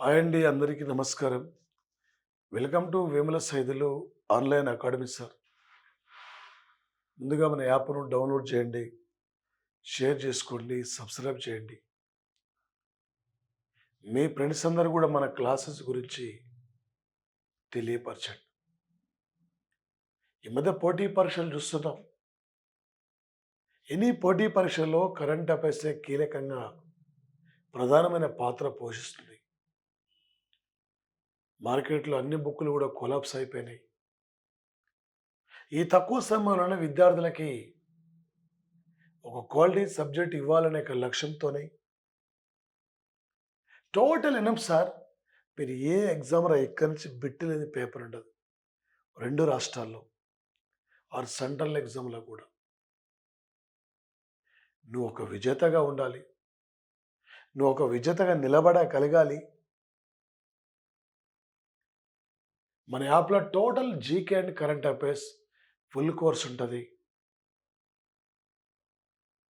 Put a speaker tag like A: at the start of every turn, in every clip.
A: Hi అండి, అందరికీ నమస్కారం. Welcome to Vemula Saidulu online academy sir. ముందుగా మన యాప్ను డౌన్లోడ్ చేయండి, షేర్ చేసుకోండి, సబ్స్క్రైబ్ చేయండి. మీ ఫ్రెండ్స్ అందరూ కూడా మన క్లాసెస్ గురించి తెలియపరచండి. ఈ మధ్య పోటీ పరీక్షలు చూస్తున్నాం. ఎనీ పోటీ పరీక్షల్లో కరెంట్ అఫైర్సే కీలకంగా ప్రధానమైన పాత్ర పోషిస్తుంది. మార్కెట్లో అన్ని బుక్కులు కూడా కొలాప్స్ అయిపోయినాయి. ఈ తక్కువ సమయంలోనే విద్యార్థులకి ఒక క్వాలిటీ సబ్జెక్ట్ ఇవ్వాలనే ఒక లక్ష్యంతోనే టోటల్ ఎనఫ్ సార్. మీరు ఏ ఎగ్జామ్ ఎక్కడి నుంచి బిట్టు లేని పేపర్ ఉండదు. రెండు రాష్ట్రాల్లో ఆర్ సెంట్రల్ ఎగ్జామ్లో కూడా నువ్వు ఒక విజేతగా ఉండాలి, నువ్వు ఒక విజేతగా నిలబడగలగాలి. మన యాప్లో total GK and current affairs full course ఉంటుంది.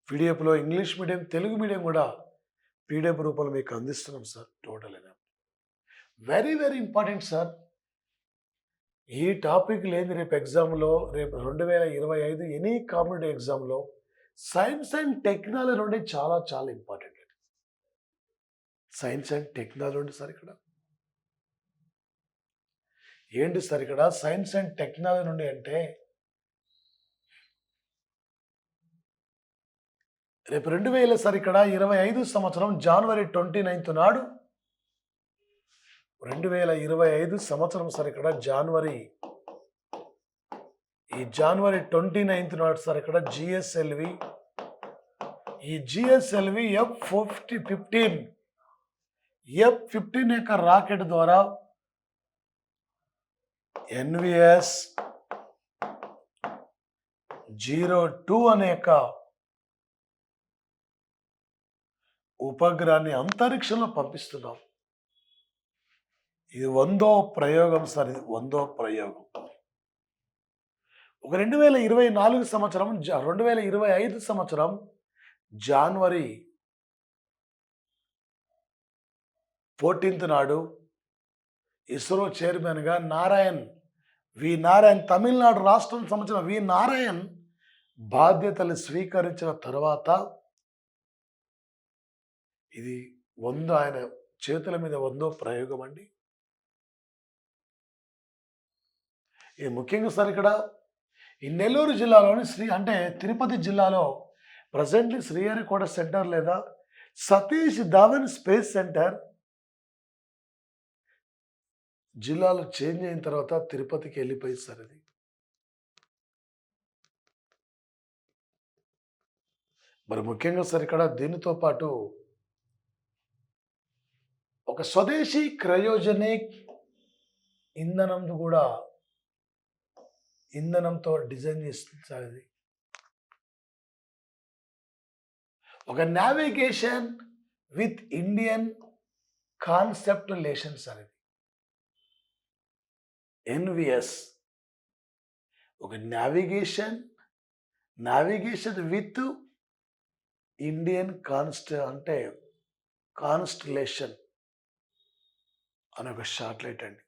A: పీడిఎఫ్లో ఇంగ్లీష్ మీడియం, తెలుగు మీడియం కూడా పీడిఎఫ్ రూపంలో మీకు అందిస్తున్నాం sir. Total enough very very important sir. ఈ టాపిక్ లేని రేపు ఎగ్జామ్లో, రేపు 2025 ఎనీ కాంపిటేటివ్ ఎగ్జామ్లో సైన్స్ అండ్ టెక్నాలజీ నుండి చాలా చాలా ఇంపార్టెంట్. సైన్స్ అండ్ టెక్నాలజీ నుండి సార్ ఇక్కడ ఏంటి సార్? ఇక్కడ సైన్స్ అండ్ టెక్నాలజీ నుండి అంటే రేపు 2000 సార్ ఇక్కడ 25 సంవత్సరం జనవరి 29 నాడు 2025 సంవత్సరం సార్ ఇక్కడ జనవరి 29 నాడు సార్ ఇక్కడ జిఎస్ఎల్వి F-15 యొక్క రాకెట్ ద్వారా NVS-02 అనే యొక్క ఉపగ్రహాన్ని అంతరిక్షంలో పంపిస్తున్నాం. ఇది 100వ ప్రయోగం సార్. ఇది 100వ ప్రయోగం. ఒక 2024 సంవత్సరం 2025 సంవత్సరం జనవరి 14 నాడు ఇస్రో చైర్మన్గా నారాయణ్ తమిళనాడు రాష్ట్రం సంబంధించిన వి నారాయణ్ బాధ్యతలు స్వీకరించిన తర్వాత ఇది ఆయన చేతుల మీద 100వ ప్రయోగం అండి. ఇది ముఖ్యంగా సార్ ఇక్కడ ఈ నెల్లూరు జిల్లాలోని తిరుపతి జిల్లాలో ప్రజెంట్లీ శ్రీహరికోట సెంటర్ లేదా సతీష్ ధావన్ స్పేస్ సెంటర్ జిల్లాలో చేంజ్ అయిన తర్వాత తిరుపతికి వెళ్ళిపోయింది సార్. ఇది మరి ముఖ్యంగా సార్ ఇక్కడ దీనితో పాటు ఒక స్వదేశీ క్రయోజనిక్ ఇంధనంతో డిజైన్ చేస్తుంది సార్. ఇది ఒక navigation with Indian constellation sir. ఇది ఎన్విఎస్ ఒక నావిగేషన్ విత్ ఇండియన్ కాన్స్టలేషన్ అనే ఒక శాటిలైట్ అండి.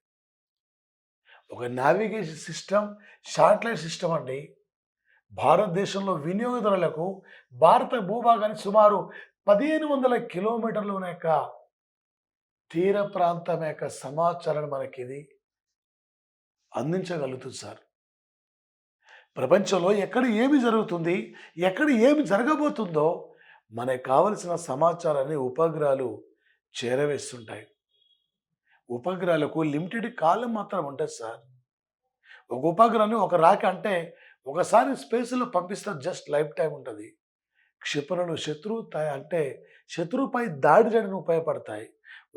A: ఒక నావిగేషన్ సిస్టమ్, శాటిలైట్ సిస్టమ్ అండి. భారతదేశంలో వినియోగదారులకు భారత భూభాగాన్ని సుమారు 1500 కిలోమీటర్ల యొక్క తీర ప్రాంతం యొక్క సమాచారాన్ని మనకి ఇది అందించగలుగుతుంది సార్. ప్రపంచంలో ఎక్కడ ఏమి జరుగుతుంది, ఎక్కడ ఏమి జరగబోతుందో మనకు కావలసిన సమాచారాన్ని ఉపగ్రహాలు చేరవేస్తుంటాయి. ఉపగ్రహాలకు లిమిటెడ్ కాలం మాత్రం ఉంటుంది సార్. ఒక ఉపగ్రహాన్ని ఒక రాకెట్ అంటే ఒకసారి స్పేస్లో పంపిస్తే జస్ట్ లైఫ్ టైం ఉంటుంది. క్షిపణులు శత్రువుపై దాడి చేయడానికి ఉపయోగపడతాయి.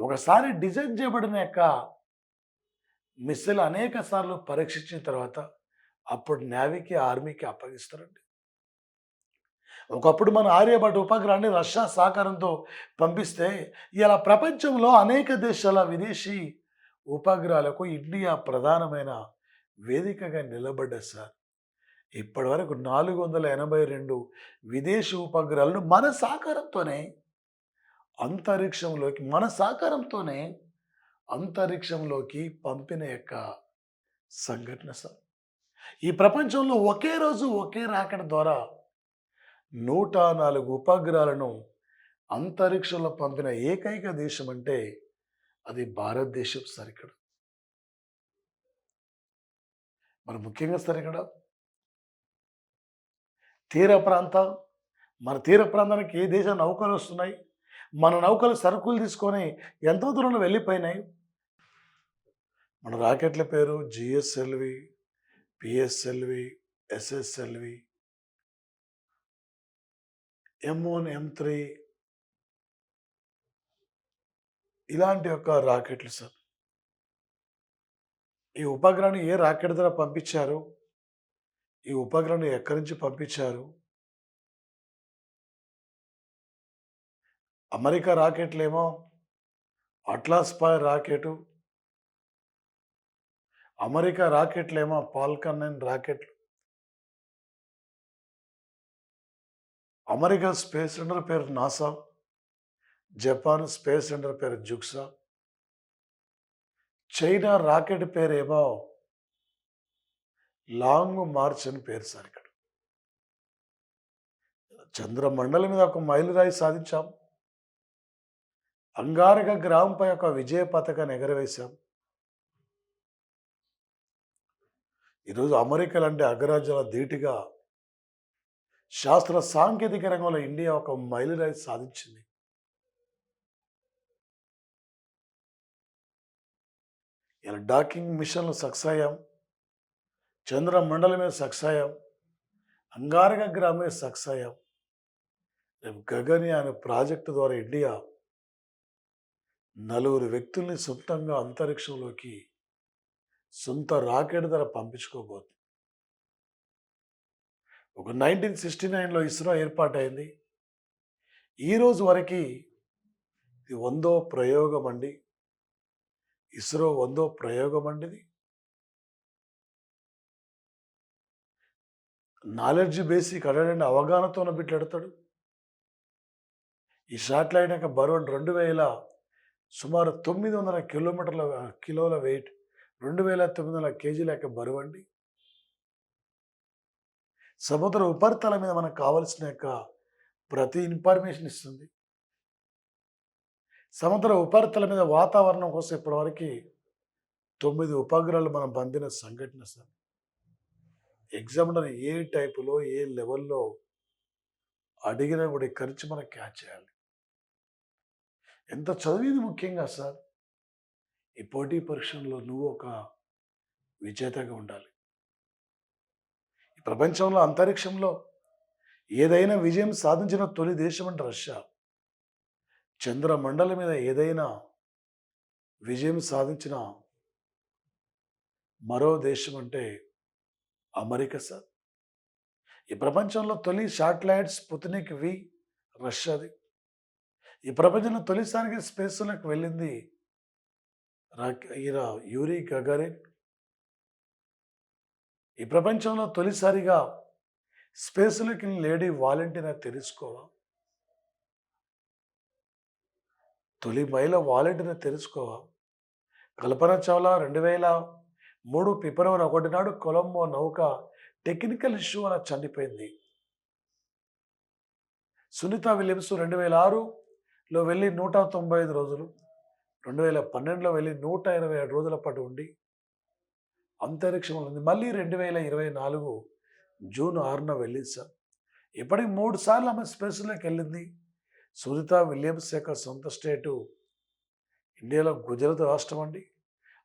A: ఒకసారి డిజైన్ చేయబడిన యొక్క మిస్సైల్ అనేక సార్లు పరీక్షించిన తర్వాత అప్పుడు నేవీకి, ఆర్మీకి అప్పగిస్తారండి. ఒకప్పుడు మన ఆర్యభట్ట ఉపగ్రహాన్ని రష్యా సహకారంతో పంపిస్తే ఇలా ప్రపంచంలో అనేక దేశాల విదేశీ ఉపగ్రహాలకు ఇండియా ప్రధానమైన వేదికగా నిలబడ్డది సార్. ఇప్పటి వరకు 482 విదేశీ ఉపగ్రహాలను మన సహకారంతోనే అంతరిక్షంలోకి అంతరిక్షంలోకి పంపిన యొక్క సంఘటన సార్. ఈ ప్రపంచంలో ఒకే రోజు ఒకే రాకెట్ ద్వారా 104 ఉపగ్రహాలను అంతరిక్షంలో పంపిన ఏకైక దేశం అంటే అది భారతదేశం సార్ ఇక్కడ. మరి ముఖ్యంగా సార్ ఇక్కడ తీర ప్రాంతం మన తీర ప్రాంతానికి ఏ దేశ నౌకలు వస్తున్నాయి? మన నౌకలు సరుకులు తీసుకొని ఎంతో దూరంలో వెళ్ళిపోయినాయి. మన రాకెట్ల పేరు GSLV, PSLV, SSLV, M1, M3 ఇలాంటి యొక్క రాకెట్లు సార్. ఈ ఉపగ్రహాన్ని ఏ రాకెట్ ద్వారా పంపించారు? ఈ ఉపగ్రహాన్ని ఎక్కడి నుంచి పంపించారు? అమెరికా రాకెట్లేమో అట్లాస్ పై రాకెటు, అమెరికా రాకెట్లేమో ఫాల్కన్ 9 రాకెట్లు. అమెరికా స్పేస్ సెంటర్ పేరు నాసా, జపాన్ స్పేస్ సెంటర్ పేరు జుక్సా, చైనా రాకెట్ పేరేమో లాంగ్ మార్చ్ అని పేరు సార్ ఇక్కడ. చంద్రమండలం మీద ఒక మైలురాయి సాధించాం. అంగారక గ్రహంపై ఒక విజయ పతాకాన్ని ఎగరవేశాం. ఈరోజు అమెరికా లాంటి అగ్రరాజ్యాల ధీటుగా శాస్త్ర సాంకేతిక రంగంలో ఇండియా ఒక మైలురాయి సాధించింది. ఇలా డాకింగ్ మిషన్లు సక్సెస్ అయ్యాం, చంద్రమండలం మీద సక్సెస్ అయ్యాం, అంగారక గ్రహం మీద సక్సెస్ అయ్యాం. రేపు గగన్యాన్ ప్రాజెక్టు ద్వారా ఇండియా 4 వ్యక్తుల్ని సొంతంగా అంతరిక్షంలోకి సొంత రాకెట్ ద్వారా పంపించుకోబోతుంది. ఒక 1969లో ఇస్రో ఏర్పాటైంది. ఈరోజు వరకు ఇది 100వ ప్రయోగం అండి. ఇస్రో 100వ ప్రయోగం అండి ఇది. నాలెడ్జ్ బేసిక్ అడగండి, అవగాహనతో బిడ్డెడతాడు. ఈ శాటిలైట్ యొక్క బరువు 2000 సుమారు 900 కిలోల వెయిట్, 2900 కేజీల యొక్క బరువు అండి. సముద్ర ఉపరితలం మీద మనకు కావలసిన యొక్క ప్రతి ఇన్ఫర్మేషన్ ఇస్తుంది. సముద్ర ఉపరితలం మీద వాతావరణం కోసం ఇప్పటివరకు 9 ఉపగ్రహాలు మనం పంపిన సంఘటన సార్. ఎగ్జామినర్ ఏ టైపులో ఏ లెవెల్లో అడిగినా కూడా ఇక్కడి నుంచి మనం క్యాచ్ చేయాలి. ఎంత చదివేది ముఖ్యంగా సార్. ఈ పోటీ పరీక్షల్లో నువ్వు ఒక విజేతగా ఉండాలి. ఈ ప్రపంచంలో అంతరిక్షంలో ఏదైనా విజయం సాధించిన తొలి దేశం అంటే రష్యా. చంద్రమండలం మీద ఏదైనా విజయం సాధించిన మరో దేశం అంటే అమెరికా సార్. ఈ ప్రపంచంలో తొలి శాటిలైట్ స్పుత్నిక్ వి రష్యాది. ఈ ప్రపంచంలో తొలిసారిగా స్పేస్లోకి వెళ్ళింది యూరీ గగరిన్. ఈ ప్రపంచంలో తొలిసారిగా స్పేస్లోకి లేడీ వాలంటీర్ తెలుసుకోవా? తొలి మహిళ వాలంటీర్ తెలుసుకోవా? కల్పన చావ్లా 2003 ఫిబ్రవరి 1 నాడు కొలంబో నౌక టెక్నికల్ ఇష్యూ వల్ల చనిపోయింది. సునీత విలియమ్స్ 2006లో వెళ్ళి 195 రోజులు, 2012లో వెళ్ళి 127 రోజుల పాటు ఉండి అంతరిక్షంలో ఉంది. మళ్ళీ 2024 జూన్ 6న వెళ్ళింది సార్. ఇప్పటికి 3 సార్లు ఆమె స్పేస్లోకి వెళ్ళింది. సునీత విలియమ్స్ యొక్క సొంత స్టేటు ఇండియాలో గుజరాత్ రాష్ట్రం అండి.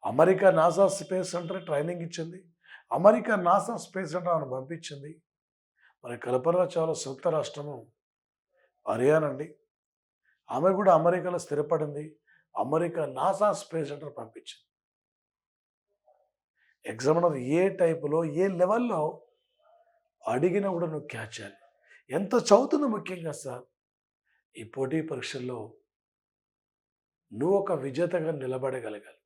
A: America NASA space centre training ఇచ్చింది. అమెరికా నాసా స్పేస్ సెంటర్ ఆమెను పంపించింది. మరి కల్పన చావ్లా సొంత రాష్ట్రము హర్యానా అండి. ఆమె కూడా అమెరికాలో స్థిరపడింది. అమెరికా నాసా స్పేస్ సెంటర్ పంపించింది. ఎగ్జామినర్ ఏ టైపులో ఏ లెవెల్లో అడిగినా కూడా నువ్వు క్యాచ్ చేయాలి. ఎంత చదువుతుందో ముఖ్యంగా సార్. ఈ పోటీ పరీక్షల్లో నువ్వు ఒక విజేతగా నిలబడగలగాలి.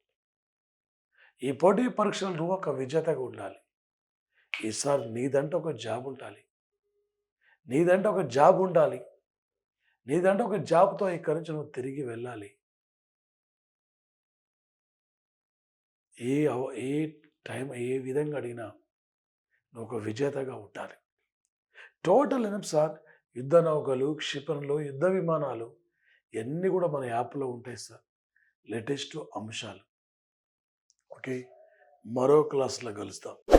A: ఈ పోటీ పరీక్షలు నువ్వు ఒక విజేతగా ఉండాలి. ఈసారి నీదంటే ఒక జాబ్ ఉండాలి. నీదంటే ఒక జాబ్ ఉండాలి. నీదంటే ఒక జాబ్తో ఇక్కడి నుంచి నువ్వు తిరిగి వెళ్ళాలి. ఏ టైం ఏ విధంగా అడిగినా నువ్వు ఒక విజేతగా ఉండాలి. Total enough sir. యుద్ధ నౌకలు, క్షిపణులు, యుద్ధ విమానాలు ఇయన్నీ కూడా మన యాప్‌లో ఉంటాయి సార్. లేటెస్ట్ అంశాలు. ఓకే. మరో క్లాస్‌లో కలుద్దాం.